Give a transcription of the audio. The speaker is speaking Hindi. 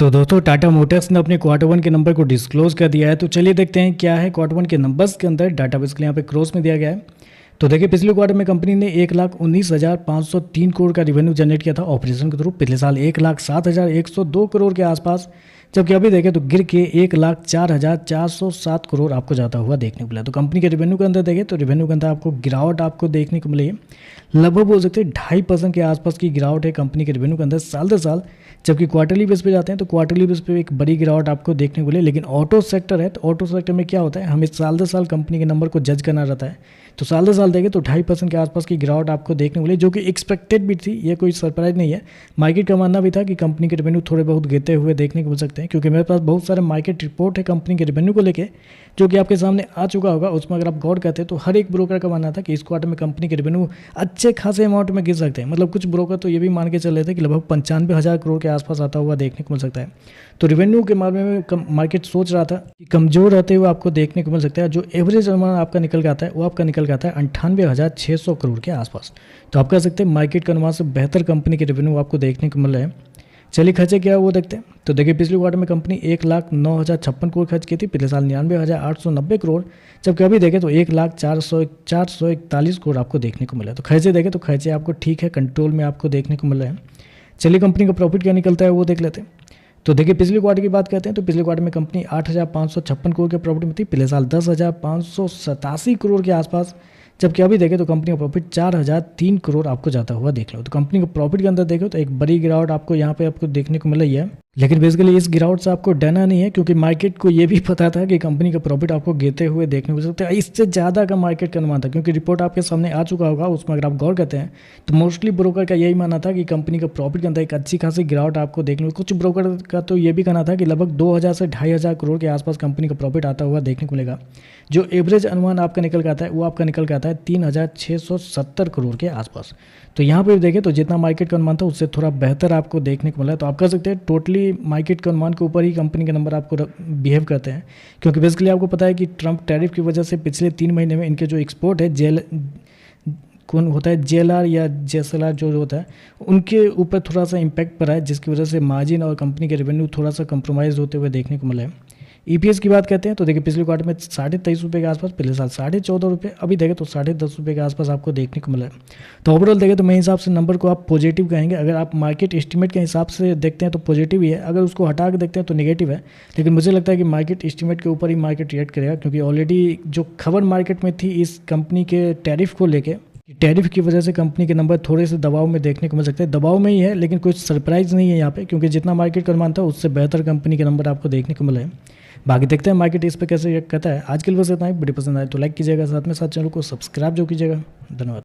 तो दोस्तों टाटा मोटर्स ने अपने क्वार्टर वन के नंबर को डिस्क्लोज कर दिया है। तो चलिए देखते हैं क्या है क्वार्टर वन के नंबर्स के अंदर डाटा बेसिकली यहाँ पे क्रॉस में दिया गया है। तो देखिए पिछले क्वार्टर में कंपनी ने 1,19,503 करोड़ का रिवेन्यू जनरेट किया था ऑपरेशन के थ्रू। पिछले साल 1,07,102 करोड़ के आसपास, जबकि अभी देखें तो गिर के 1,04,407 करोड़ आपको जाता हुआ देखने को मिला। तो कंपनी के रिवेन्यू के अंदर देखें तो रिवेन्यू के अंदर आपको गिरावट आपको देखने को मिली है। लगभग बोल सकते हैं 2.5% के आसपास की गिरावट है कंपनी के रिवेन्यू के अंदर साल दर साल। जबकि क्वार्टरली बेस पे जाते हैं तो क्वार्टरली बेस पे एक बड़ी गिरावट आपको देखने को मिले। लेकिन ऑटो सेक्टर है तो ऑटो सेक्टर में क्या होता है, हमें साल दर साल कंपनी के नंबर को जज करना रहता है। तो साल दर साल देखें तो 2.5% के आसपास की गिरावट आपको देखने को मिली, जो कि एक्सपेक्टेड भी थी। ये कोई सरप्राइज नहीं है। मार्केट का मानना भी था कि कंपनी के रेवेन्यू थोड़े बहुत गिरते हुए देखने को मिल सकते हैं, क्योंकि मेरे पास बहुत सारे मार्केट रिपोर्ट है कंपनी के रेवेन्यू को लेके जो कि आपके सामने आ चुका होगा। उसमें अगर आप गौर करते हैं तो हर एक ब्रोकर का मानना था कि इस क्वार्टर में कंपनी के रेवेन्यू अच्छे खासे अमाउंट में गिर सकते हैं। मतलब कुछ ब्रोकर तो ये भी मान के चल रहे थे कि लगभग 95,000 करोड़ के आसपास आता हुआ देखने को मिल सकता है। तो रेवेन्यू के मामले में मार्केट सोच रहा था कि कमजोर रहते हुए आपको देखने को मिल सकता है। जो एवरेज अनुमान आपका निकल के आता है वो आपका निकल के आता है 98,600 करोड़ के आसपास। तो आप कह सकते हैं मार्केट के अनुमान से बेहतर कंपनी के रेवेन्यू आपको देखने को मिल रहे हैं। चलिए खर्चे क्या है वो देखते हैं। तो देखिए पिछले क्वार्टर में कंपनी 1,09,056 करोड़ खर्च की थी। पिछले साल 99,890 करोड़, जबकि अभी देखें तो 1,04,41 करोड़ आपको देखने को मिला। तो खर्चे देखें तो खर्चे आपको ठीक है, कंट्रोल में आपको देखने को मिल रहे हैं। चलिए कंपनी का प्रॉफिट क्या निकलता है वो देख लेते हैं। तो देखिए पिछले क्वार्टर की बात करते हैं तो पिछले क्वार्टर में कंपनी 8,556 करोड़ के प्रॉफिट में थी। पिछले साल 10,587 करोड़ के आसपास, जबकि अभी देखें तो कंपनी का प्रॉफिट 4,003 करोड़ आपको जाता हुआ देख लो। तो कंपनी का प्रॉफिट के अंदर देखो तो एक बड़ी गिरावट आपको यहाँ पे आपको देखने को मिल रही है। लेकिन बेसिकली इस गिरावट से आपको डरना नहीं है, क्योंकि मार्केट को ये भी पता था कि कंपनी का प्रॉफिट आपको गिरते हुए देखने को मिल सकता है। इससे ज़्यादा का मार्केट का अनुमान था, क्योंकि रिपोर्ट आपके सामने आ चुका होगा। उसमें अगर आप गौर करते हैं तो मोस्टली ब्रोकर का यही मानना था कि कंपनी का प्रॉफिट के अंदर एक अच्छी खासी गिरावट आपको देखने को। कुछ ब्रोकर का तो ये भी कहना था कि लगभग 2,000 से 2,500 करोड़ के आसपास कंपनी का प्रॉफिट आता हुआ देखने को मिलेगा। जो एवरेज अनुमान आपका निकल के आता है वो आपका निकल के आता है 3,670 करोड़ के आसपास। तो यहाँ पर देखें तो जितना मार्केट का अनुमान था उससे थोड़ा बेहतर आपको देखने को मिला है। तो आप कह सकते हैं टोटली मार्केट के अनुमान के ऊपर ही कंपनी के नंबर आपको बिहेव करते हैं, क्योंकि बेसिकली आपको पता है कि ट्रम्प टैरिफ की वजह से पिछले 3 महीने में इनके जो एक्सपोर्ट है कौन होता है JLR या JSLR जो होता है उनके ऊपर थोड़ा सा इम्पैक्ट पड़ा है, जिसकी वजह से मार्जिन और कंपनी के रेवेन्यू थोड़ा सा कंप्रोमाइज़ होते हुए देखने को मिला है। EPS की बात करते हैं तो देखिए पिछले क्वार्टर में 23.5 के आसपास, पिछले साल 14.5 अभी देखें तो 10.5 के आसपास आपको देखने को मिला है। तो ओवरऑल देखें तो मेरे हिसाब से नंबर को आप पॉजिटिव कहेंगे। अगर आप मार्केट एस्टीमेट के हिसाब से देखते हैं तो पॉजिटिव ही है, अगर उसको हटा के देखते हैं तो नेगेटिव है। लेकिन मुझे लगता है कि मार्केट एस्टीमेट के ऊपर ही मार्केट रिएक्ट करेगा, क्योंकि ऑलरेडी जो खबर मार्केट में थी इस कंपनी के टैरिफ को लेके, टैरिफ की वजह से कंपनी के नंबर थोड़े से दबाव में देखने को मिल सकते हैं। दबाव में ही है, लेकिन कुछ सरप्राइज नहीं है यहाँ पे, क्योंकि जितना मार्केट का अनुमान था उससे बेहतर कंपनी के नंबर आपको देखने को मिले हैं। बाकी देखते हैं मार्केट इस पर कैसे रिएक्ट करता है। आज के लिए बस इतना ही। वीडियो पसंद आए तो लाइक कीजिएगा, साथ में साथ चैनल को सब्सक्राइब जो कीजिएगा। धन्यवाद।